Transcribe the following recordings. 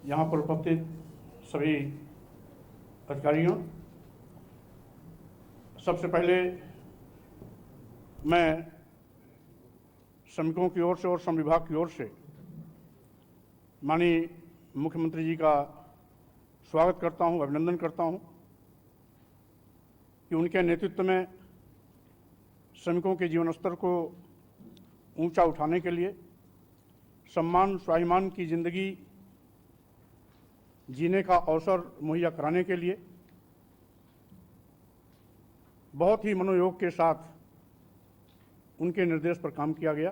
यहाँ पर उपस्थित सभी अधिकारियों, सबसे पहले मैं श्रमिकों की ओर से और श्रम विभाग की ओर से माननीय मुख्यमंत्री जी का स्वागत करता हूँ, अभिनंदन करता हूँ कि उनके नेतृत्व में श्रमिकों के जीवन स्तर को ऊंचा उठाने के लिए, सम्मान स्वाभिमान की ज़िंदगी जीने का अवसर मुहैया कराने के लिए बहुत ही मनोयोग के साथ उनके निर्देश पर काम किया गया।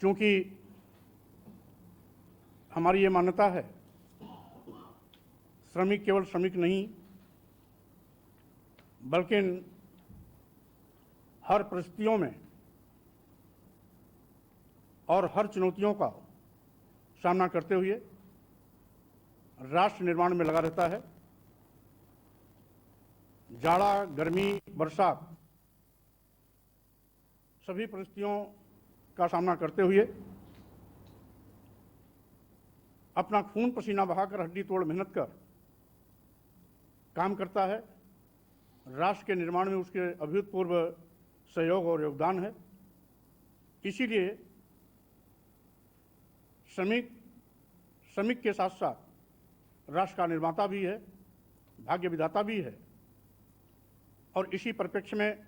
क्योंकि हमारी ये मान्यता है, श्रमिक केवल श्रमिक नहीं बल्कि हर परिस्थितियों में और हर चुनौतियों का सामना करते हुए राष्ट्र निर्माण में लगा रहता है। जाड़ा, गर्मी, बरसात सभी परिस्थितियों का सामना करते हुए अपना खून पसीना बहाकर, हड्डी तोड़ मेहनत कर काम करता है। राष्ट्र के निर्माण में उसके अभूतपूर्व सहयोग और योगदान है। इसीलिए श्रमिक के साथ साथ राष्ट्र का निर्माता भी है, भाग्य विधाता भी है। और इसी परिप्रेक्ष्य में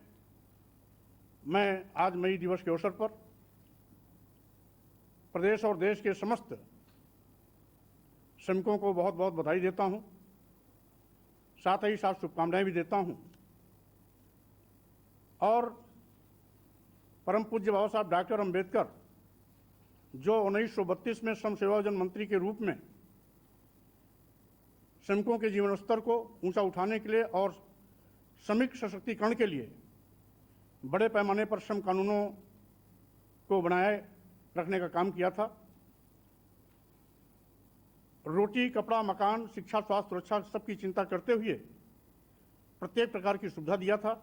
मैं आज मई दिवस के अवसर पर प्रदेश और देश के समस्त श्रमिकों को बहुत बहुत बधाई देता हूं, साथ ही साथ शुभकामनाएं भी देता हूं। और परम पूज्य बाबा साहब डॉक्टर अंबेडकर, जो 1932 में श्रम सेवायोजन मंत्री के रूप में श्रमिकों के जीवन स्तर को ऊंचा उठाने के लिए और श्रमिक सशक्तिकरण के लिए बड़े पैमाने पर श्रम कानूनों को बनाए रखने का काम किया था। रोटी, कपड़ा, मकान, शिक्षा, स्वास्थ्य, सुरक्षा सबकी चिंता करते हुए प्रत्येक प्रकार की सुविधा दिया था।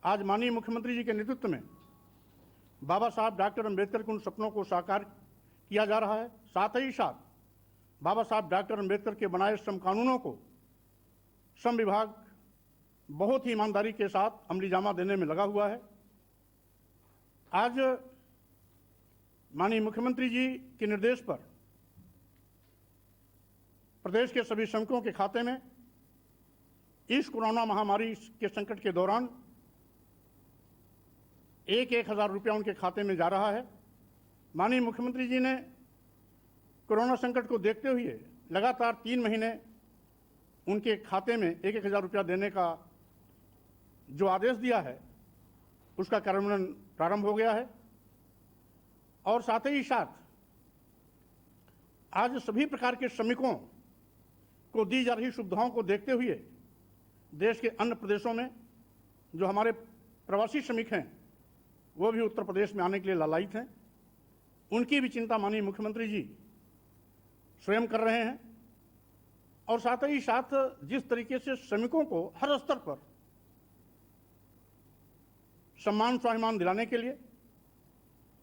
आज माननीय मुख्यमंत्री जी के नेतृत्व में बाबा साहब डॉक्टर अंबेडकर के उन सपनों को साकार किया जा रहा है। साथ ही साथ बाबा साहब डॉक्टर अंबेडकर के बनाए श्रम कानूनों को श्रम विभाग बहुत ही ईमानदारी के साथ अमलीजामा देने में लगा हुआ है। आज माननीय मुख्यमंत्री जी के निर्देश पर प्रदेश के सभी श्रमिकों के खाते में इस कोरोना महामारी के संकट के दौरान 1,000 रुपया उनके खाते में जा रहा है। माननीय मुख्यमंत्री जी ने कोरोना संकट को देखते हुए लगातार 3 महीने उनके खाते में 1,000 रुपया देने का जो आदेश दिया है, उसका कार्यान्वयन प्रारंभ हो गया है। और साथ ही साथ आज सभी प्रकार के श्रमिकों को दी जा रही सुविधाओं को देखते हुए देश के अन्य प्रदेशों में जो हमारे प्रवासी श्रमिक हैं, वो भी उत्तर प्रदेश में आने के लिए लालायित हैं। उनकी भी चिंता माननीय मुख्यमंत्री जी स्वयं कर रहे हैं। और साथ ही साथ जिस तरीके से श्रमिकों को हर स्तर पर सम्मान स्वाभिमान दिलाने के लिए,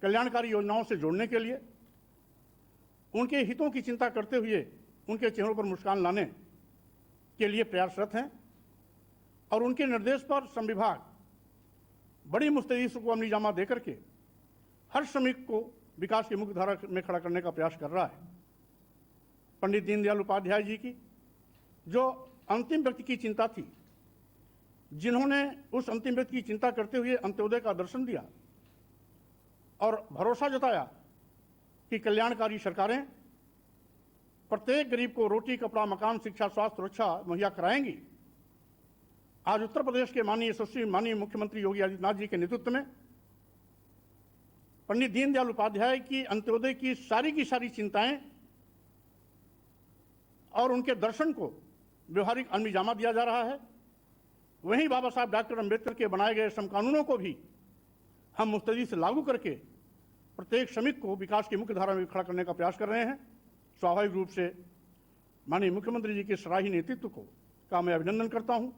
कल्याणकारी योजनाओं से जोड़ने के लिए, उनके हितों की चिंता करते हुए उनके चेहरों पर मुस्कान लाने के लिए प्रयासरत हैं। और उनके निर्देश पर श्रम विभाग बड़ी मुस्तैदी को अमलीजामा देकर के हर श्रमिक को विकास की मुख्य धारा में खड़ा करने का प्रयास कर रहा है। पंडित दीनदयाल उपाध्याय जी की जो अंतिम व्यक्ति की चिंता थी, जिन्होंने उस अंतिम व्यक्ति की चिंता करते हुए अंत्योदय का दर्शन दिया और भरोसा जताया कि कल्याणकारी सरकारें प्रत्येक गरीब को रोटी, कपड़ा, मकान, शिक्षा, स्वास्थ्य, सुरक्षा मुहैया कराएंगी। आज उत्तर प्रदेश के माननीय मुख्यमंत्री योगी आदित्यनाथ जी के नेतृत्व में पंडित दीनदयाल उपाध्याय की अंत्योदय की सारी चिंताएं और उनके दर्शन को व्यवहारिक अमलीजामा दिया जा रहा है। वहीं बाबा साहब डॉक्टर अंबेडकर के बनाए गए श्रम कानूनों को भी हम मुस्तैदी से लागू करके प्रत्येक श्रमिक को विकास की मुख्य धारा में खड़ा करने का प्रयास कर रहे हैं। स्वाभाविक रूप से माननीय मुख्यमंत्री जी के सराही नेतृत्व का मैं अभिनंदन करता हूं,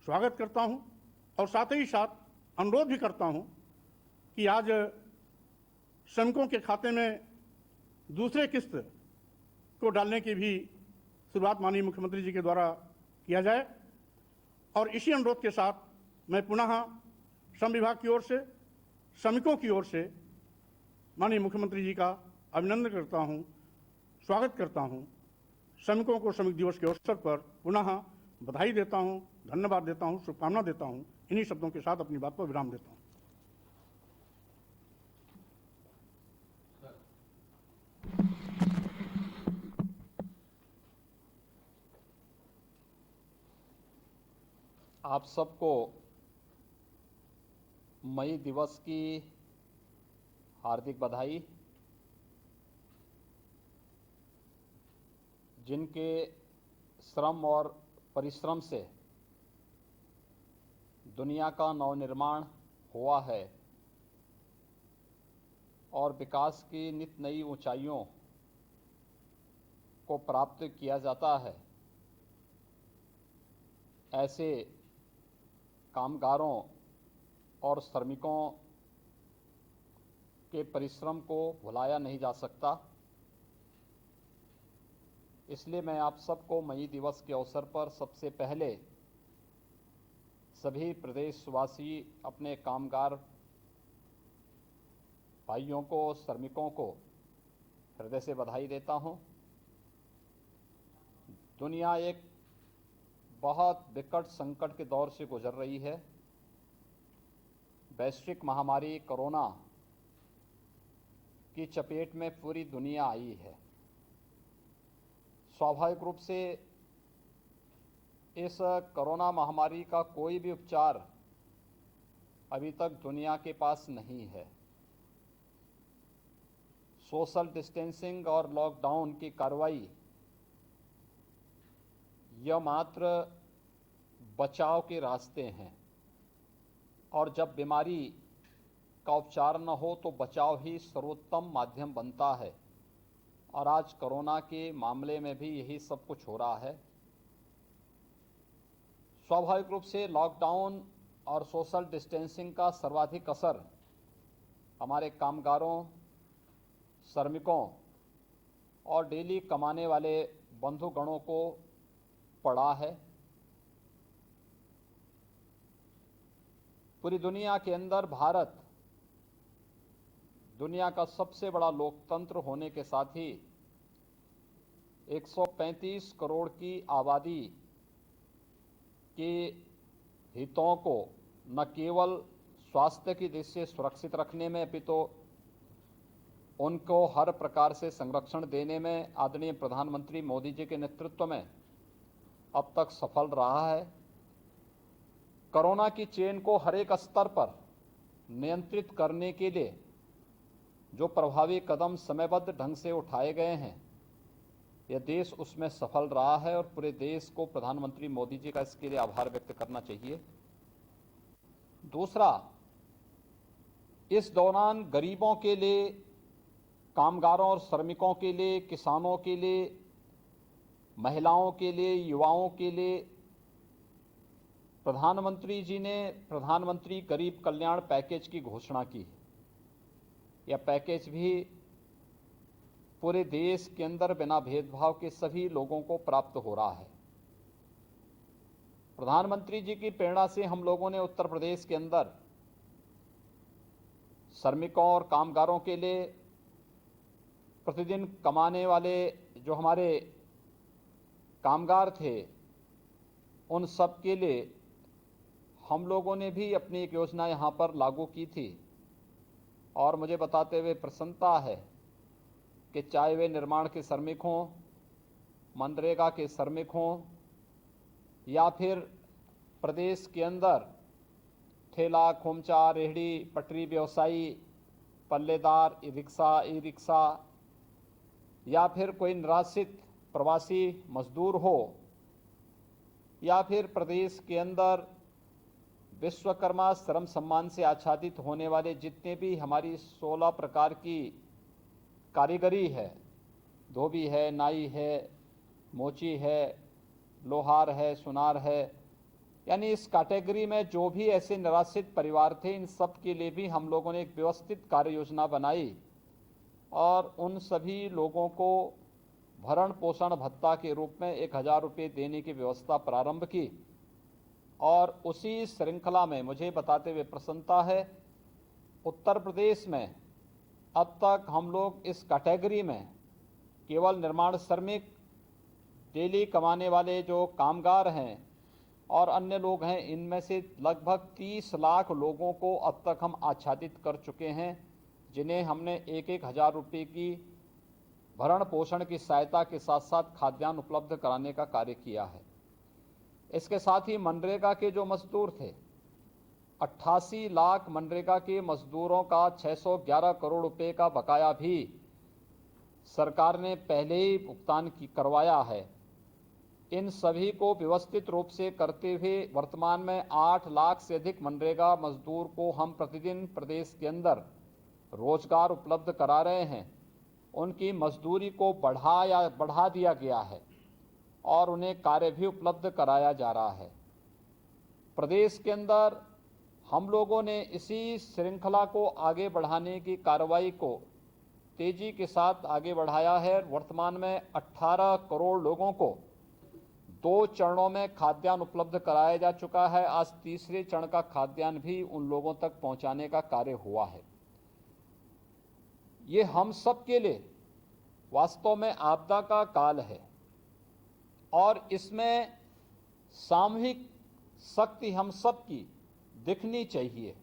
स्वागत करता हूं और साथ ही साथ अनुरोध भी करता हूं कि आज श्रमिकों के खाते में दूसरे किस्त को डालने की भी शुरुआत माननीय मुख्यमंत्री जी के द्वारा किया जाए। और इसी अनुरोध के साथ मैं पुनः श्रम विभाग की ओर से, श्रमिकों की ओर से माननीय मुख्यमंत्री जी का अभिनंदन करता हूं, स्वागत करता हूं। श्रमिकों को श्रमिक दिवस के अवसर पर पुनः बधाई देता हूं, धन्यवाद देता हूं, शुभकामना देता हूं। इन्हीं शब्दों के साथ अपनी बात पर विराम देता हूं। आप सबको मई दिवस की हार्दिक बधाई। जिनके श्रम और परिश्रम से दुनिया का नवनिर्माण हुआ है और विकास की नित नई ऊंचाइयों को प्राप्त किया जाता है, ऐसे कामगारों और श्रमिकों के परिश्रम को भुलाया नहीं जा सकता। इसलिए मैं आप सबको मई दिवस के अवसर पर सबसे पहले सभी प्रदेशवासी अपने कामगार भाइयों को, श्रमिकों को हृदय से बधाई देता हूं। दुनिया एक बहुत विकट संकट के दौर से गुजर रही है। वैश्विक महामारी कोरोना की चपेट में पूरी दुनिया आई है। स्वाभाविक रूप से इस कोरोना महामारी का कोई भी उपचार अभी तक दुनिया के पास नहीं है। सोशल डिस्टेंसिंग और लॉकडाउन की कार्रवाई यह मात्र बचाव के रास्ते हैं, और जब बीमारी का उपचार न हो तो बचाव ही सर्वोत्तम माध्यम बनता है। और आज कोरोना के मामले में भी यही सब कुछ हो रहा है। स्वाभाविक रूप से लॉकडाउन और सोशल डिस्टेंसिंग का सर्वाधिक असर हमारे कामगारों, श्रमिकों और डेली कमाने वाले बंधुगणों को पड़ा है। पूरी दुनिया के अंदर भारत दुनिया का सबसे बड़ा लोकतंत्र होने के साथ ही 135 करोड़ की आबादी के हितों को न केवल स्वास्थ्य की दृष्टि से सुरक्षित रखने में, अपितु उनको हर प्रकार से संरक्षण देने में आदरणीय प्रधानमंत्री मोदी जी के नेतृत्व में अब तक सफल रहा है। कोरोना की चेन को हर एक स्तर पर नियंत्रित करने के लिए जो प्रभावी कदम समयबद्ध ढंग से उठाए गए हैं, यह देश उसमें सफल रहा है और पूरे देश को प्रधानमंत्री मोदी जी का इसके लिए आभार व्यक्त करना चाहिए। दूसरा, इस दौरान गरीबों के लिए, कामगारों और श्रमिकों के लिए, किसानों के लिए, महिलाओं के लिए, युवाओं के लिए प्रधानमंत्री जी ने प्रधानमंत्री गरीब कल्याण पैकेज की घोषणा की है। यह पैकेज भी पूरे देश के अंदर बिना भेदभाव के सभी लोगों को प्राप्त हो रहा है। प्रधानमंत्री जी की प्रेरणा से हम लोगों ने उत्तर प्रदेश के अंदर श्रमिकों और कामगारों के लिए, प्रतिदिन कमाने वाले जो हमारे कामगार थे, उन सब के लिए हम लोगों ने भी अपनी एक योजना यहाँ पर लागू की थी। और मुझे बताते हुए प्रसन्नता है कि चाहे वे निर्माण के श्रमिक हों, मनरेगा के श्रमिक हों, या फिर प्रदेश के अंदर ठेला, खोमचा, रेहड़ी, पटरी व्यवसायी, पल्लेदार, ई रिक्शा, या फिर कोई निराश्रित प्रवासी मजदूर हो, या फिर प्रदेश के अंदर विश्वकर्मा श्रम सम्मान से आच्छादित होने वाले जितने भी हमारी 16 प्रकार की कारीगरी है, धोबी है, नाई है, मोची है, लोहार है, सुनार है, यानी इस कैटेगरी में जो भी ऐसे निराश्रित परिवार थे, इन सब के लिए भी हम लोगों ने एक व्यवस्थित कार्य योजना बनाई और उन सभी लोगों को भरण पोषण भत्ता के रूप में 1,000 रुपये देने की व्यवस्था प्रारंभ की। और उसी श्रृंखला में मुझे बताते हुए प्रसन्नता है, उत्तर प्रदेश में अब तक हम लोग इस कैटेगरी में केवल निर्माण श्रमिक, डेली कमाने वाले जो कामगार हैं और अन्य लोग हैं, इनमें से लगभग 30 लाख लोगों को अब तक हम आच्छादित कर चुके हैं, जिन्हें हमने 1,000 रुपये की भरण पोषण की सहायता के साथ साथ खाद्यान्न उपलब्ध कराने का कार्य किया है। इसके साथ ही मनरेगा के जो मजदूर थे, 88 लाख मनरेगा के मजदूरों का 611 करोड़ रुपए का बकाया भी सरकार ने पहले ही भुगतान करवाया है। इन सभी को व्यवस्थित रूप से करते हुए वर्तमान में 8 लाख से अधिक मनरेगा मजदूर को हम प्रतिदिन प्रदेश के अंदर रोजगार उपलब्ध करा रहे हैं। उनकी मजदूरी को बढ़ा दिया गया है और उन्हें कार्य भी उपलब्ध कराया जा रहा है। प्रदेश के अंदर हम लोगों ने इसी श्रृंखला को आगे बढ़ाने की कार्रवाई को तेजी के साथ आगे बढ़ाया है। वर्तमान में 18 करोड़ लोगों को 2 चरणों में खाद्यान्न उपलब्ध कराया जा चुका है। आज तीसरे चरण का खाद्यान्न भी उन लोगों तक पहुंचाने का कार्य हुआ है। ये हम सब के लिए वास्तव में आपदा का काल है और इसमें सामूहिक शक्ति हम सब की दिखनी चाहिए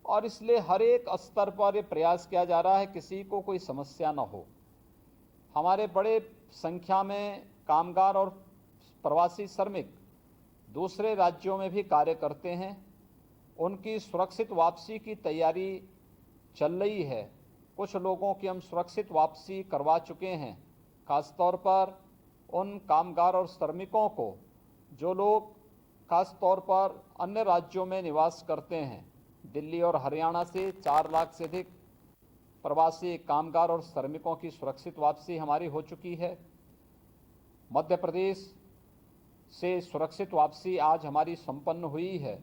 और इसलिए हर एक स्तर पर ये प्रयास किया जा रहा है किसी को कोई समस्या न हो। हमारे बड़े संख्या में कामगार और प्रवासी श्रमिक दूसरे राज्यों में भी कार्य करते हैं। उनकी सुरक्षित वापसी की तैयारी चल रही है। कुछ लोगों की हम सुरक्षित वापसी करवा चुके हैं। खासतौर पर उन कामगार और श्रमिकों को जो लोग खासतौर पर अन्य राज्यों में निवास करते हैं, दिल्ली और हरियाणा से 4 लाख से अधिक प्रवासी कामगार और श्रमिकों की सुरक्षित वापसी हमारी हो चुकी है। मध्य प्रदेश से सुरक्षित वापसी आज हमारी संपन्न हुई है।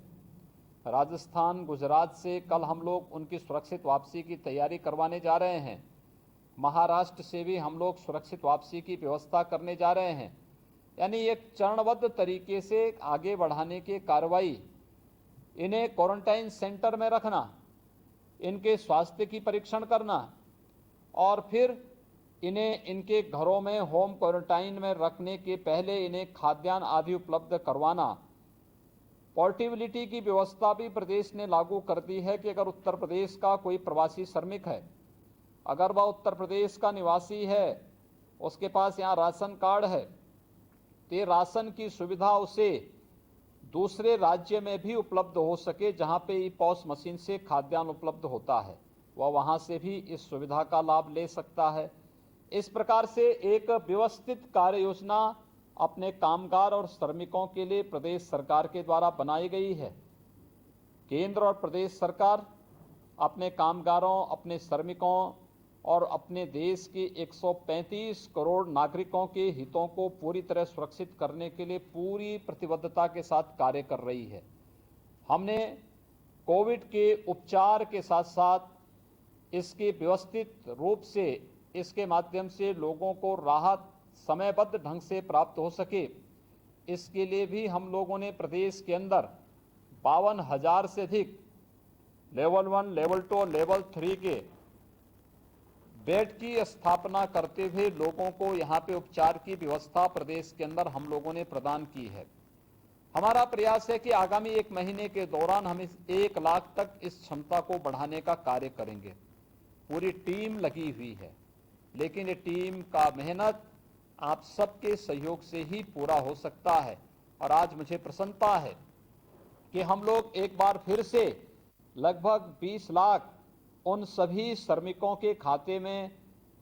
राजस्थान, गुजरात से कल हम लोग उनकी सुरक्षित वापसी की तैयारी करवाने जा रहे हैं। महाराष्ट्र से भी हम लोग सुरक्षित वापसी की व्यवस्था करने जा रहे हैं। यानी एक चरणबद्ध तरीके से आगे बढ़ाने की कार्रवाई, इन्हें क्वारंटाइन सेंटर में रखना, इनके स्वास्थ्य की परीक्षण करना और फिर इन्हें इनके घरों में होम क्वारंटाइन में रखने के पहले इन्हें खाद्यान्न आदि उपलब्ध करवाना। पोर्टेबिलिटी की व्यवस्था भी प्रदेश ने लागू कर दी है कि अगर उत्तर प्रदेश का कोई प्रवासी श्रमिक है, अगर वह उत्तर प्रदेश का निवासी है, उसके पास यहाँ राशन कार्ड है, तो ये राशन की सुविधा उसे दूसरे राज्य में भी उपलब्ध हो सके जहाँ पे ई पॉस मशीन से खाद्यान्न उपलब्ध होता है, वह वहाँ से भी इस सुविधा का लाभ ले सकता है। इस प्रकार से एक व्यवस्थित कार्य योजना अपने कामगार और श्रमिकों के लिए प्रदेश सरकार के द्वारा बनाई गई है। केंद्र और प्रदेश सरकार अपने कामगारों, अपने श्रमिकों और अपने देश के 135 करोड़ नागरिकों के हितों को पूरी तरह सुरक्षित करने के लिए पूरी प्रतिबद्धता के साथ कार्य कर रही है। हमने कोविड के उपचार के साथ साथ इसके व्यवस्थित रूप से इसके माध्यम से लोगों को राहत समयबद्ध ढंग से प्राप्त हो सके, इसके लिए भी हम लोगों ने प्रदेश के अंदर 52,000 से अधिक लेवल 1, लेवल 2 और लेवल 3 के बेड की स्थापना करते हुए लोगों को यहाँ पे उपचार की व्यवस्था प्रदेश के अंदर हम लोगों ने प्रदान की है। हमारा प्रयास है कि आगामी 1 महीने के दौरान हम इस 1 लाख तक इस क्षमता को बढ़ाने का कार्य करेंगे। पूरी टीम लगी हुई है, लेकिन ये टीम का मेहनत आप सबके सहयोग से ही पूरा हो सकता है। और आज मुझे प्रसन्नता है कि हम लोग एक बार फिर से लगभग 20 लाख उन सभी श्रमिकों के खाते में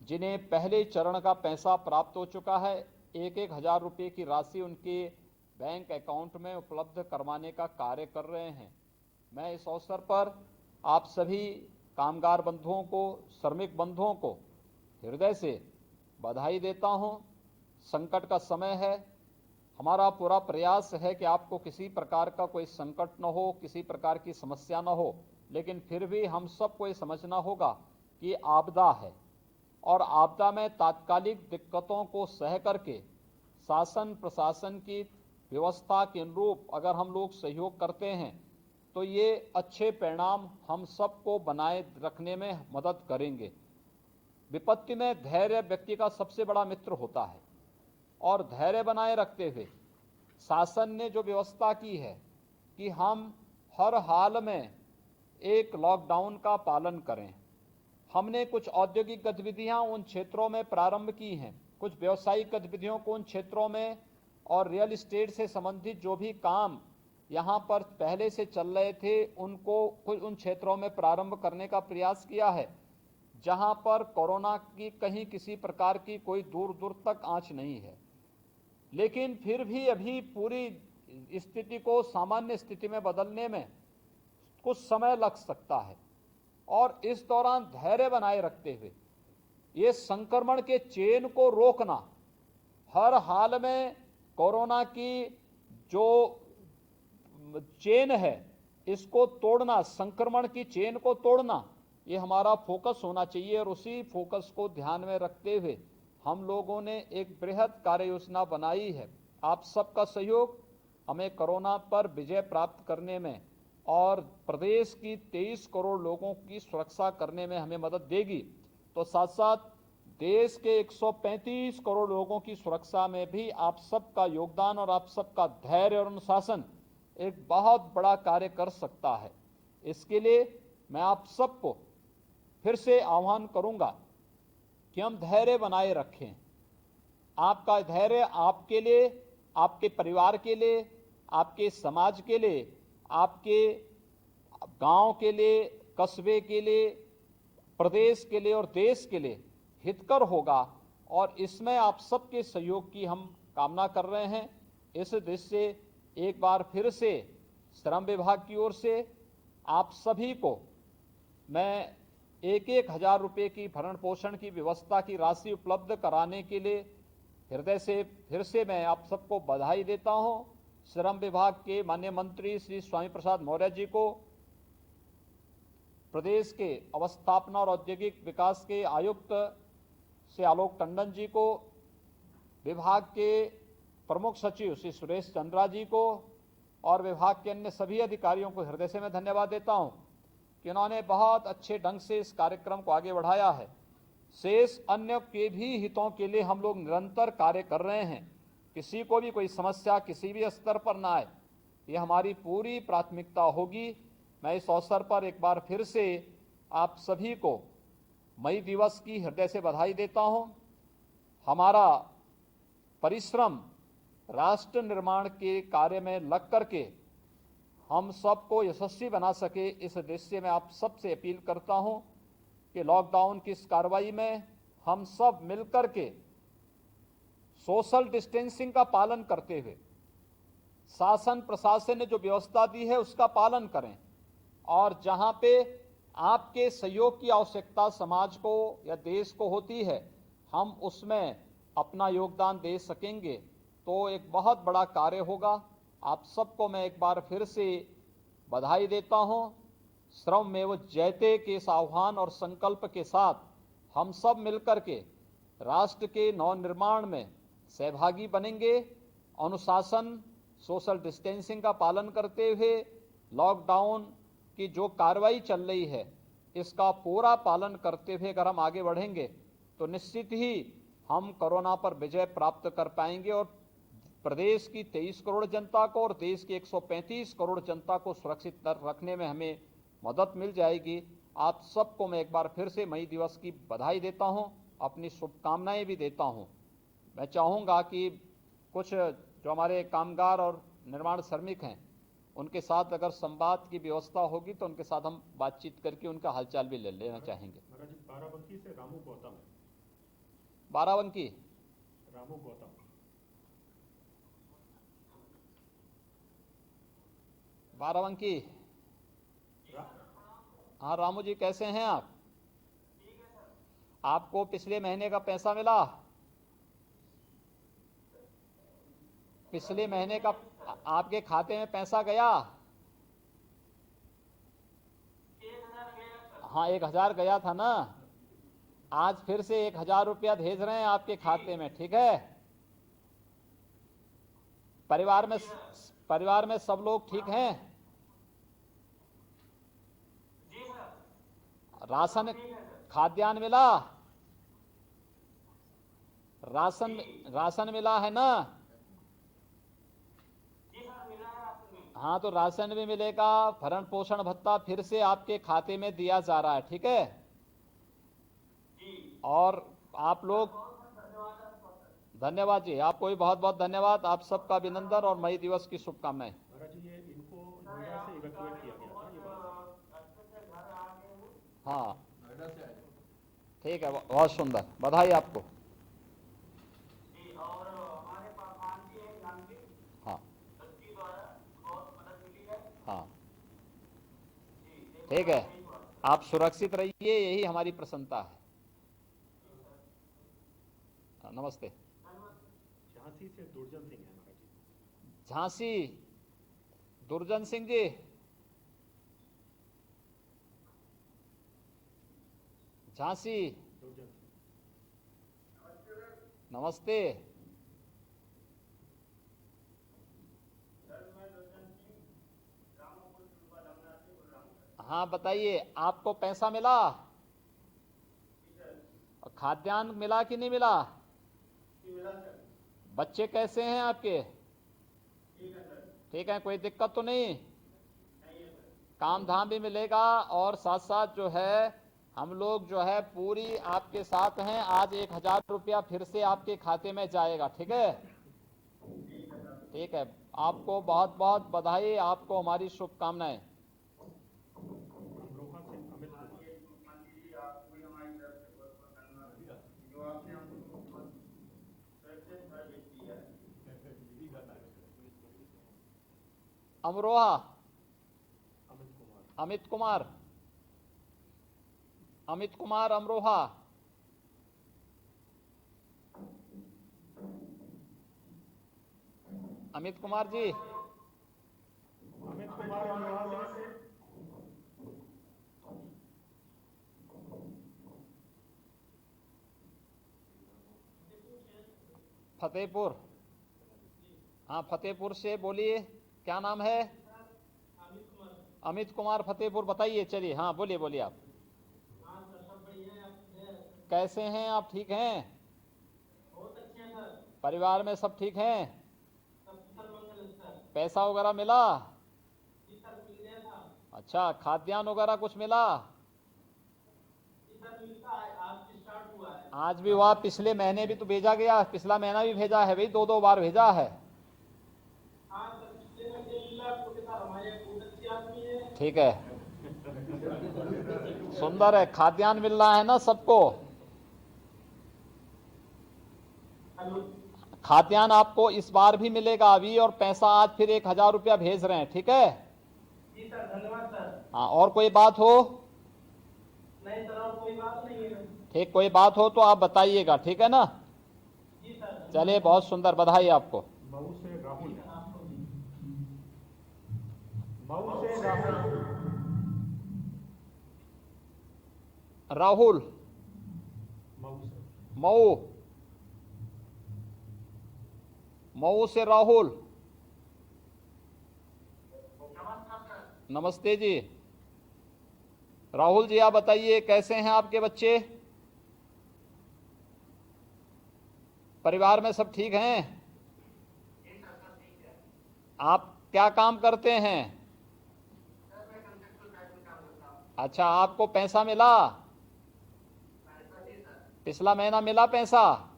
जिन्हें पहले चरण का पैसा प्राप्त हो चुका है, 1,000 रुपये की राशि उनके बैंक अकाउंट में उपलब्ध करवाने का कार्य कर रहे हैं। मैं इस अवसर पर आप सभी कामगार बंधुओं को, श्रमिक बंधुओं को हृदय से बधाई देता हूं। संकट का समय है, हमारा पूरा प्रयास है कि आपको किसी प्रकार का कोई संकट न हो, किसी प्रकार की समस्या न हो, लेकिन फिर भी हम सबको ये समझना होगा कि आपदा है। और आपदा में तात्कालिक दिक्कतों को सह करके शासन प्रशासन की व्यवस्था के अनुरूप अगर हम लोग सहयोग करते हैं तो ये अच्छे परिणाम हम सबको बनाए रखने में मदद करेंगे। विपत्ति में धैर्य व्यक्ति का सबसे बड़ा मित्र होता है और धैर्य बनाए रखते हुए शासन ने जो व्यवस्था की है कि हम हर हाल में एक लॉकडाउन का पालन करें। हमने कुछ औद्योगिक गतिविधियां उन क्षेत्रों में प्रारंभ की हैं, कुछ व्यावसायिक गतिविधियों को उन क्षेत्रों में और रियल इस्टेट से संबंधित जो भी काम यहाँ पर पहले से चल रहे थे उनको कुछ उन क्षेत्रों में प्रारंभ करने का प्रयास किया है जहाँ पर कोरोना की कहीं किसी प्रकार की कोई दूर दूर तक आंच नहीं है। लेकिन फिर भी अभी पूरी स्थिति को सामान्य स्थिति में बदलने में कुछ समय लग सकता है और इस दौरान धैर्य बनाए रखते हुए ये संक्रमण के चेन को रोकना, हर हाल में कोरोना की जो चेन है इसको तोड़ना, संक्रमण की चेन को तोड़ना, ये हमारा फोकस होना चाहिए और उसी फोकस को ध्यान में रखते हुए हम लोगों ने एक बृहद कार्य योजना बनाई है। आप सबका सहयोग हमें कोरोना पर विजय प्राप्त करने में और प्रदेश की 23 करोड़ लोगों की सुरक्षा करने में हमें मदद देगी। तो साथ साथ देश के 135 करोड़ लोगों की सुरक्षा में भी आप सबका योगदान और आप सबका धैर्य और अनुशासन एक बहुत बड़ा कार्य कर सकता है। इसके लिए मैं आप सबको फिर से आह्वान करूंगा कि हम धैर्य बनाए रखें। आपका धैर्य आपके लिए, आपके परिवार के लिए, आपके समाज के लिए, आपके गांव के लिए, कस्बे के लिए, प्रदेश के लिए और देश के लिए हितकर होगा और इसमें आप सबके सहयोग की हम कामना कर रहे हैं। इस दृष्टि से एक बार फिर से श्रम विभाग की ओर से आप सभी को मैं 1,000 रुपये की भरण पोषण की व्यवस्था की राशि उपलब्ध कराने के लिए हृदय से फिर से मैं आप सबको बधाई देता हूं। श्रम विभाग के माननीय मंत्री श्री स्वामी प्रसाद मौर्य जी को, प्रदेश के अवस्थापना और औद्योगिक विकास के आयुक्त श्री आलोक टंडन जी को, विभाग के प्रमुख सचिव श्री सुरेश चंद्रा जी को और विभाग के अन्य सभी अधिकारियों को हृदय से मैं धन्यवाद देता हूं कि उन्होंने बहुत अच्छे ढंग से इस कार्यक्रम को आगे बढ़ाया है। शेष अन्य के भी हितों के लिए हम लोग निरंतर कार्य कर रहे हैं। किसी को भी कोई समस्या किसी भी स्तर पर ना आए, ये हमारी पूरी प्राथमिकता होगी। मैं इस अवसर पर एक बार फिर से आप सभी को मई दिवस की हृदय से बधाई देता हूं। हमारा परिश्रम राष्ट्र निर्माण के कार्य में लग करके हम सबको यशस्वी बना सके, इस दृष्टि में आप सबसे अपील करता हूं कि लॉकडाउन की इस कार्रवाई में हम सब मिलकर के सोशल डिस्टेंसिंग का पालन करते हुए शासन प्रशासन ने जो व्यवस्था दी है उसका पालन करें और जहां पे आपके सहयोग की आवश्यकता समाज को या देश को होती है, हम उसमें अपना योगदान दे सकेंगे तो एक बहुत बड़ा कार्य होगा। आप सबको मैं एक बार फिर से बधाई देता हूं। श्रममेव जयते के इस आह्वान और संकल्प के साथ हम सब मिलकर के राष्ट्र के नवनिर्माण में सहभागी बनेंगे। अनुशासन, सोशल डिस्टेंसिंग का पालन करते हुए लॉकडाउन की जो कार्रवाई चल रही है इसका पूरा पालन करते हुए अगर हम आगे बढ़ेंगे तो निश्चित ही हम कोरोना पर विजय प्राप्त कर पाएंगे और प्रदेश की 23 करोड़ जनता को और देश की 135 करोड़ जनता को सुरक्षित रखने में हमें मदद मिल जाएगी। आप सबको मैं एक बार फिर से मई दिवस की बधाई देता हूं, अपनी शुभकामनाएं भी देता हूं। मैं चाहूँगा कि कुछ जो हमारे कामगार और निर्माण श्रमिक हैं उनके साथ अगर संवाद की व्यवस्था होगी तो उनके साथ हम बातचीत करके उनका हालचाल भी ले लेना चाहेंगे। बाराबंकी से रामू गौतम। बाराबंकी रामू गौतम। बाराबंकी। हाँ रामू जी, कैसे हैं आप? आपको पिछले महीने का पैसा मिला? पिछले महीने का आपके खाते में पैसा गया? हाँ 1,000 गया था ना। आज फिर से 1,000 रुपया भेज रहे हैं आपके खाते में, ठीक है? परिवार में सब लोग ठीक हैं? राशन खाद्यान्न मिला? राशन मिला है ना? हाँ, तो राशन भी मिलेगा, भरण पोषण भत्ता फिर से आपके खाते में दिया जा रहा है, ठीक है? और आप लोग, धन्यवाद जी, आपको भी बहुत बहुत धन्यवाद। आप सबका अभिनंदन और मई दिवस की शुभकामनाएं। महाराज जी, ये इनको नोएडा से इवैक्यूएट किया गया था, ये बात। हाँ, ठीक है, बहुत सुंदर, बधाई आपको। हाँ हाँ, ठीक है, आप सुरक्षित रहिए, यही हमारी प्रसन्नता है। नमस्ते। झांसी से दुर्जन सिंह है महाराज जी। झांसी दुर्जन सिंह जी, झांसी, दुर्जन सिंह। नमस्ते। हाँ, बताइए, आपको पैसा मिला? खाद्यान्न मिला कि नहीं मिला? बच्चे कैसे हैं आपके? ठीक है, कोई दिक्कत तो नहीं? काम धाम भी मिलेगा और साथ साथ जो है हम लोग जो है पूरी आपके साथ हैं। आज 1,000 रुपया फिर से आपके खाते में जाएगा, ठीक है? ठीक है, आपको बहुत बहुत बधाई, आपको हमारी शुभकामनाएं। अमरोहा से अमित कुमार। अमरोहा, अमित कुमार। अमित कुमार, अमित कुमार, अमरोहा। अमित कुमार जी, अमित कुमार अमरोहा से। फतेहपुर, हाँ फतेहपुर से बोलिए, क्या नाम है? अमित कुमार, फतेहपुर, बताइए, चलिए, हाँ बोलिए बोलिए आप। कैसे हैं आप, ठीक हैं? बहुत अच्छे हैं सर। परिवार में सब ठीक हैं? सब कुशल मंगल है सर। पैसा वगैरह मिला? जी सर, मिल गया था। अच्छा, खाद्यान्न वगैरह कुछ मिला? जी सर, मिलता है, आज से स्टार्ट हुआ है। आज भी हुआ, पिछले महीने भी तो भेजा गया, पिछला महीना भी भेजा है भाई, 2-2 बार भेजा है। हाँ सर, पिछले महीने मिला, आपके साथ हमारे बहुत अच्छे आदमी है। ठीक है, सुंदर है, खाद्यान्न मिल रहा है ना सबको? हेलो। खाद्यान्न आपको इस बार भी मिलेगा अभी, और पैसा आज फिर 1,000 रुपया भेज रहे हैं, ठीक है? जी सर, धन्यवाद सर। हाँ, और कोई बात हो? नहीं सर, और कोई बात नहीं है। ठीक, कोई बात हो तो आप बताइएगा, ठीक है ना? जी सर। चलिए, बहुत सुंदर, बधाई आपको। मऊ से राहुल। मऊ से राहुल। राहुल, मऊ से। मऊ, मऊ से राहुल, नमस्ते जी। राहुल जी, आप बताइए, कैसे हैं आपके बच्चे? परिवार में सब ठीक हैं? आप क्या काम करते हैं? अच्छा, आपको पैसा मिला? पिछला महीना मिला पैसा?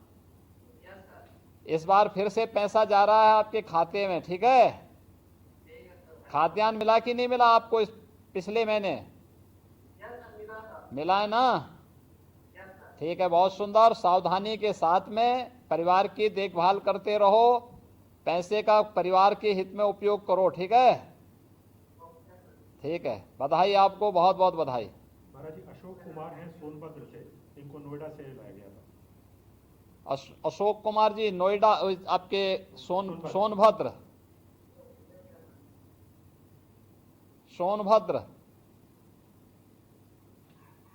इस बार फिर से पैसा जा रहा है आपके खाते में, ठीक है? खाद्यान्न मिला कि नहीं मिला आपको इस पिछले महीने? मिला है ना? ठीक है, बहुत सुंदर। सावधानी के साथ में परिवार की देखभाल करते रहो, पैसे का परिवार के हित में उपयोग करो, ठीक है? ठीक है, बधाई आपको, बहुत बहुत बधाई। महाराज जी, अशोक कुमार हैं सोनभद्र से, इनको नोएडा से लाया गया था। अशोक कुमार जी, नोएडा, आपके सोनभद्र, सोनभद्र।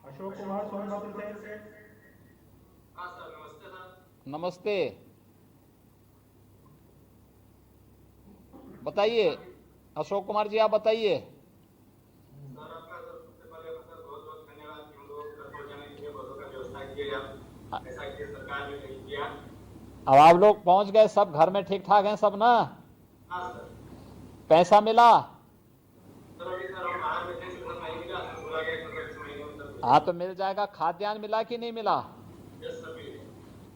अशोक कुमार सोनभद्र से। नमस्ते, बताइए अशोक कुमार जी, आप बताइए। सर आपका सर सबसे पहले सर बहुत बहुत धन्यवाद कि हम लोग घर पहुंचाने के लिए बसों का व्यवस्था किया आप ऐसा कि सरकार ने नहीं किया। अब आप लोग पहुंच गए, सब घर में ठीक ठाक हैं सब ना? हाँ सर। पैसा मिला? सर अभी सर हम बाहर में थे, सर नहीं मिला, सर बोला गया कि सर इस महीने में सर हाँ तो मिल जाएगा। खाद्यान्न मिला कि नहीं मिला? यस सर मिल गया।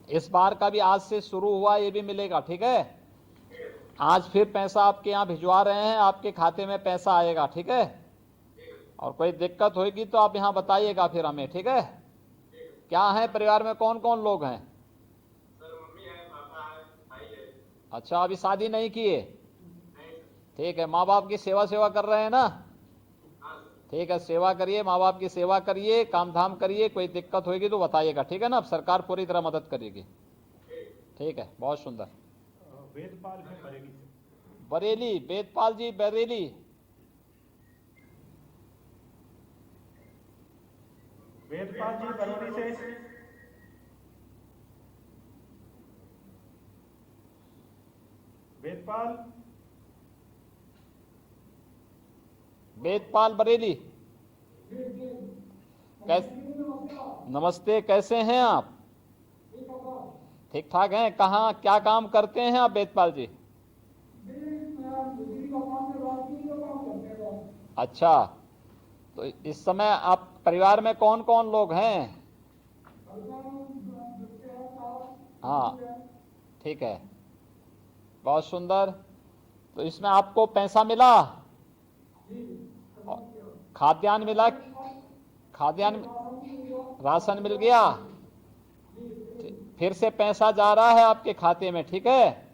इस बार का भी आज से शुरू हुआ, ये भी मिलेगा, ठीक है? आज फिर पैसा आपके यहाँ भिजवा रहे हैं, आपके खाते में पैसा आएगा, ठीक है? और कोई दिक्कत होगी तो आप यहाँ बताइएगा फिर हमें, ठीक है? क्या है परिवार में, कौन कौन लोग हैं? सर मम्मी है, पापा है, भाई है। अच्छा, अभी शादी नहीं किए? नहीं सर। ठीक है, माँ बाप की सेवा कर रहे हैं ना? हाँ सर। ठीक है, सेवा करिए, माँ बाप की सेवा करिए, काम धाम करिए, कोई दिक्कत होगी तो बताइएगा, ठीक है ना? अब सरकार पूरी तरह मदद करेगी, ठीक है? बहुत सुंदर। वेदपाल है बरेली से। बरेली, वेदपाल जी बरेली। वेदपाल जी बरौनी से। वेदपाल। वेदपाल बरेली, नमस्ते, कैसे हैं आप? ठीक ठाक हैं? कहाँ क्या काम करते हैं आप वेदपाल जी? अच्छा, तो इस समय आप परिवार में कौन कौन लोग हैं? हाँ, ठीक है, बहुत सुंदर। तो इसमें आपको पैसा मिला? खाद्यान्न मिला? खाद्यान्न राशन मिल गया? फिर से पैसा जा रहा है आपके खाते में, ठीक है?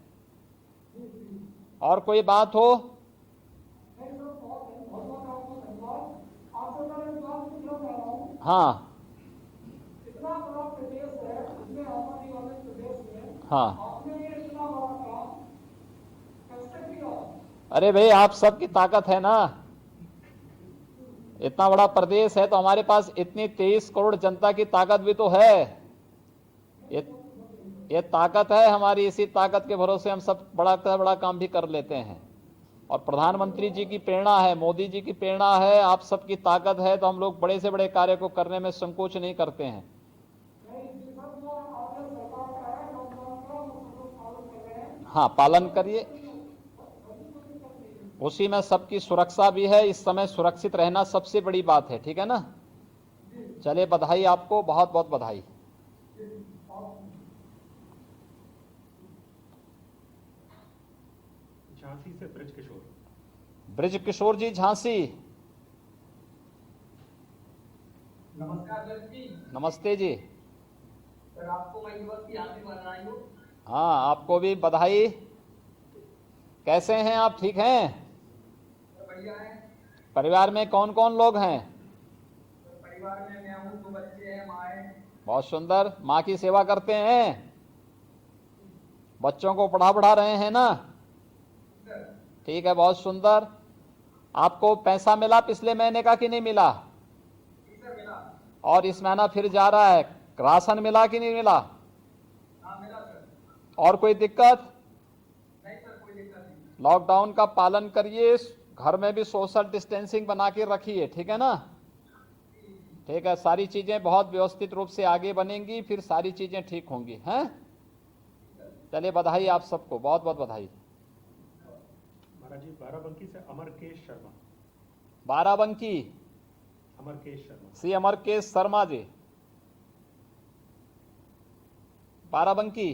और कोई बात हो? हाँ हाँ, अरे भाई आप सबकी ताकत है ना, इतना बड़ा प्रदेश है तो हमारे पास इतनी 23 करोड़ जनता की ताकत भी तो है। ये ताकत है हमारी, इसी ताकत के भरोसे हम सब बड़ा से बड़ा काम भी कर लेते हैं। और प्रधानमंत्री जी की प्रेरणा है, मोदी जी की प्रेरणा है, आप सबकी ताकत है, तो हम लोग बड़े से बड़े कार्य को करने में संकोच नहीं करते हैं। हाँ, पालन करिए, उसी में सबकी सुरक्षा भी है। इस समय सुरक्षित रहना सबसे बड़ी बात है, ठीक है ना? चलिए, बधाई आपको, बहुत बहुत बधाई। झांसी से ब्रज किशोर। ब्रज किशोर जी, झांसी। नमस्कार सर जी। नमस्ते जी। सर आपको मैं दिवस की हार्दिक बधाई हो। हाँ, आपको भी बधाई। कैसे हैं आप, ठीक हैं? बढ़िया है। परिवार में कौन कौन लोग हैं? परिवार में मैं हूँ, 2 बच्चे हैं, माँ है। बहुत सुंदर, माँ की सेवा करते हैं, बच्चों को पढ़ा रहे हैं ना? ठीक है, बहुत सुंदर। आपको पैसा मिला पिछले महीने का कि नहीं मिला? मिला। और इस महीना फिर जा रहा है, राशन मिला कि नहीं मिला? हाँ मिला सर। और कोई दिक्कत? नहीं सर, कोई दिक्कत नहीं। लॉकडाउन का पालन करिए, घर में भी सोशल डिस्टेंसिंग बना के रखिए, ठीक है ना? ठीक है, सारी चीजें बहुत व्यवस्थित रूप से आगे बनेंगी, फिर सारी चीजें ठीक होंगी, हैं? चलिए, बधाई आप सबको, बहुत बहुत बधाई। महाराज जी बाराबंकी से अमरकेश शर्मा। बाराबंकी अमरकेश शर्मा। श्री अमरकेश शर्मा जी, बाराबंकी।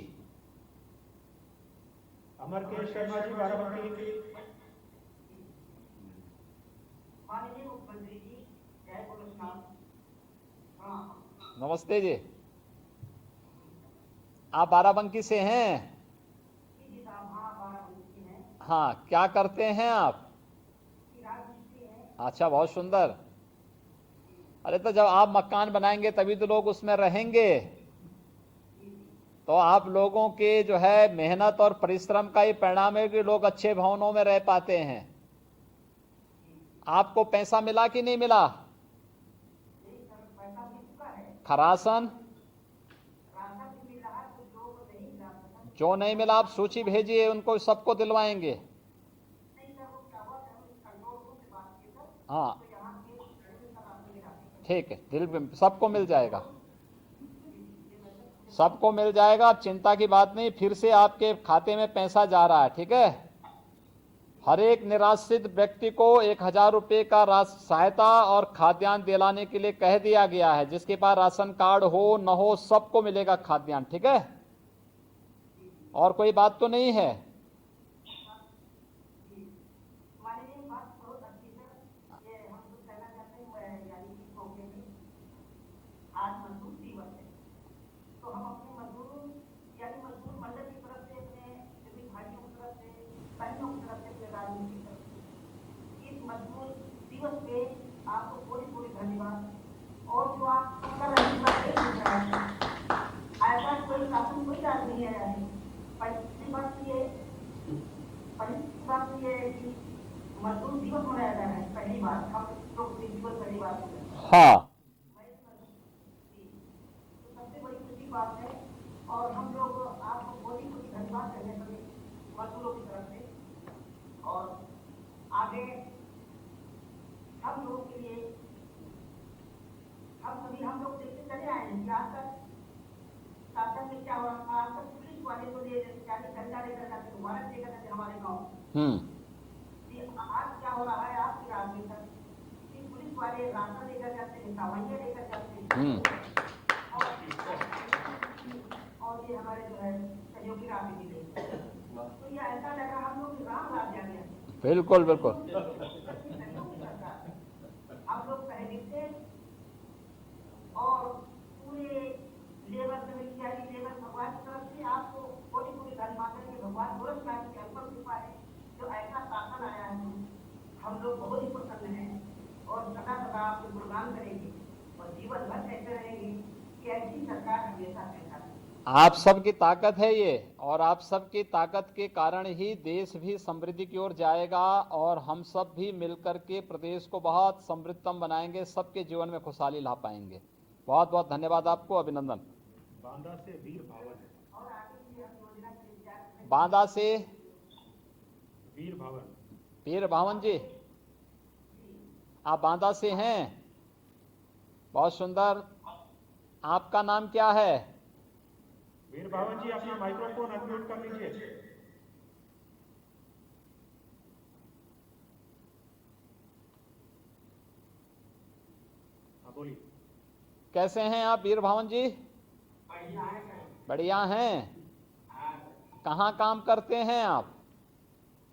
अमरकेश शर्मा जी बाराबंकी। माननीय मुख्यमंत्री जी, जय बोलो। नमस्ते जी, आप बाराबंकी से हैं? हाँ, क्या करते हैं आप? अच्छा, बहुत सुंदर। अरे तो जब आप मकान बनाएंगे तभी तो लोग उसमें रहेंगे, तो आप लोगों के जो है मेहनत और परिश्रम का ही परिणाम है कि लोग अच्छे भवनों में रह पाते हैं। आपको पैसा मिला कि नहीं मिला? राशन? जो नहीं मिला आप सूची भेजिए, उनको सबको दिलवाएंगे। हाँ ठीक है, सबको मिल जाएगा, सबको मिल जाएगा, आप चिंता की बात नहीं। फिर से आपके खाते में पैसा जा रहा है, ठीक है। हर एक निराश्रित व्यक्ति को 1000 रुपये का सहायता और खाद्यान्न दिलाने के लिए कह दिया गया है। जिसके पास राशन कार्ड हो न हो सबको मिलेगा खाद्यान्न, ठीक है। और कोई बात तो नहीं है? आपको पूरी धन्यवाद। और जो आप कर रहे हैं ऐसा कोई शासन कोई राज नहीं है। पहली बात ये है कि मजदूर दिवस मनाया जा रहा है, पहली बार हम लोग दिवस पहली बार। हाँ सबसे बड़ी खुशी बात है और हम लोग आपको बहुत ही धन्यवाद करने सभी मजदूरों की तरफ से। और आगे हम लोगों के लिए हम लोग देखते चले आए हैं कि आज तक शासन में क्या हो रहा था। आज तक पुलिस वाले को डंडा लेकर जाते, दोबारा लेकर जाते हमारे गाँव। आज क्या हो रहा है आपके राज्य में कि पुलिस वाले राशन लेकर जाते हैं, दवाइयाँ लेकर जाते हैं। और ये हमारे जो है सहयोगी राशि मिले, तो ये ऐसा लगा हम लोग राम राज्य आ गया। बिल्कुल बिल्कुल। हम लोग सहयोग थे और पूरे लेबर कमेटी वाली लेबर भगवान की तरफ से आपको पूरी धन्यवाद करेंगे। भगवान गोरखनाथ के ऊपर कृपा है जो ऐसा शासन आया है। हम लोग बहुत ही प्रसन्न हैं और सदा सदा आपको गुणगान करेंगे और जीवन भर कहते रहेंगे कि ऐसी सरकार हमेशा कहता है। आप सबकी ताकत है ये, और आप सबकी ताकत के कारण ही देश भी समृद्धि की ओर जाएगा और हम सब भी मिलकर के प्रदेश को बहुत समृद्धतम बनाएंगे, सबके जीवन में खुशहाली ला पाएंगे। बहुत बहुत धन्यवाद आपको, अभिनंदन। बांदा से वीर भावन है। बांदा से वीर भावन जी, आप बांदा से हैं, बहुत सुंदर। आपका नाम क्या है? वीर भावन जी, अपना माइक्रोफोन अनम्यूट कर लीजिए। हाँ बोलिए। कैसे हैं आप वीर भावन जी? बढ़िया हैं। कहाँ काम करते हैं आप?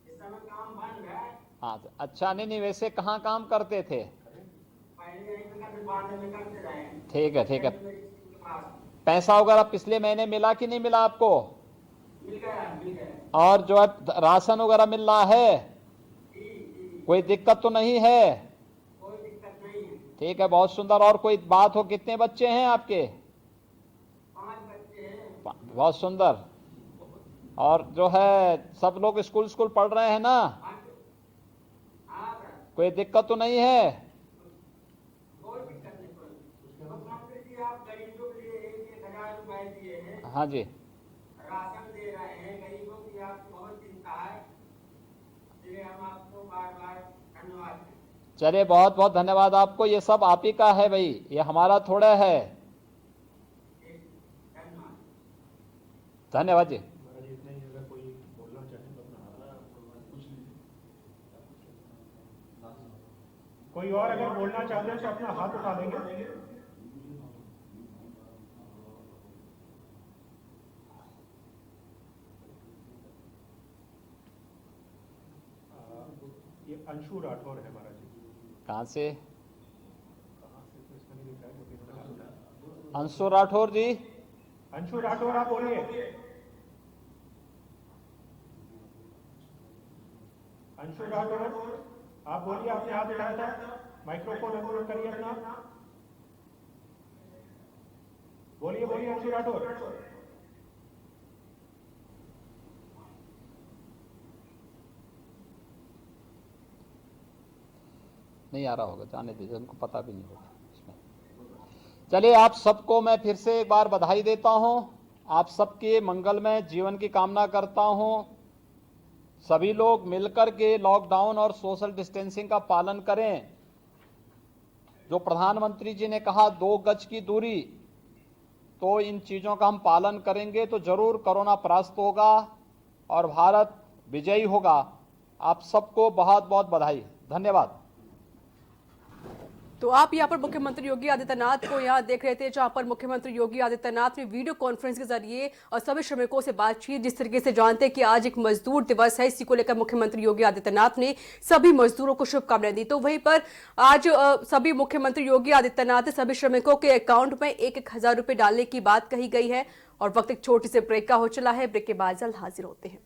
इस समय काम बंद है। हाँ अच्छा, नहीं वैसे कहाँ काम करते थे? पहले दुकान में करते रहे। ठीक है ठीक है। पैसा वगैरह पिछले महीने मिला कि नहीं मिला आपको? मिल गया। और जो है राशन वगैरह मिल रहा है? कोई दिक्कत तो नहीं है? कोई दिक्कत नहीं है। ठीक है, बहुत सुंदर। और कोई बात हो, कितने बच्चे हैं आपके? 5 बच्चे हैं। बहुत सुंदर। और जो है सब लोग स्कूल पढ़ रहे हैं ना? कोई दिक्कत तो नहीं है? कोई दिक्कत नहीं। मुख्यमंत्री जी आप गरीबों के लिए 1,000 रुपए दिए हैं। हाँ जी। राशन दे रहे हैं, गरीबों की आपको बहुत चिंता है, इसलिए हम आपको बार-बार धन्यवाद दें। चलिए बहुत बहुत धन्यवाद आपको। ये सब आप ही का है भाई, ये हमारा थोड़ा है। धन्यवाद जी। कोई और अगर बोलना चाहते हैं तो अपना हाथ उठा देंगे। ये अंशु राठौर है महाराज जी। कहाँ से? तो इसमें नहीं लिखा है, क्योंकि इन्होंने हाथ उठाया। अंशु राठौर जी। अंशु राठौर आप बोलिए। अंशु राठौर आप बोलिए, आपने हाथ उठाया था। माइक्रोफोन अनम्यूट करिए अपना। बोलिए अंशु राठौर। नहीं आ रहा होगा, जाने दीजिए, उनको पता भी नहीं होगा इसमें। चलिए आप सबको मैं फिर से एक बार बधाई देता हूं आप सबके मंगलमय जीवन की कामना करता हूं। सभी लोग मिलकर के लॉकडाउन और सोशल डिस्टेंसिंग का पालन करें। जो प्रधानमंत्री जी ने कहा 2 गज की दूरी, तो इन चीजों का हम पालन करेंगे तो जरूर कोरोना परास्त होगा और भारत विजयी होगा। आप सबको बहुत बहुत बधाई, धन्यवाद। तो आप यहाँ पर मुख्यमंत्री योगी आदित्यनाथ को यहाँ देख रहे थे, जहाँ पर मुख्यमंत्री योगी आदित्यनाथ ने वीडियो कॉन्फ्रेंस के जरिए और सभी श्रमिकों से बातचीत, जिस तरीके से जानते हैं कि आज एक मजदूर दिवस है, इसी को लेकर मुख्यमंत्री योगी आदित्यनाथ ने सभी मजदूरों को शुभकामनाएं दी। तो वहीं पर आज सभी मुख्यमंत्री योगी आदित्यनाथ सभी श्रमिकों के अकाउंट में 1,000 रुपए डालने की बात कही गई है। और वक्त एक छोटी सी ब्रेक का हो चला है। ब्रेक के बाद जल्द हाजिर होते हैं।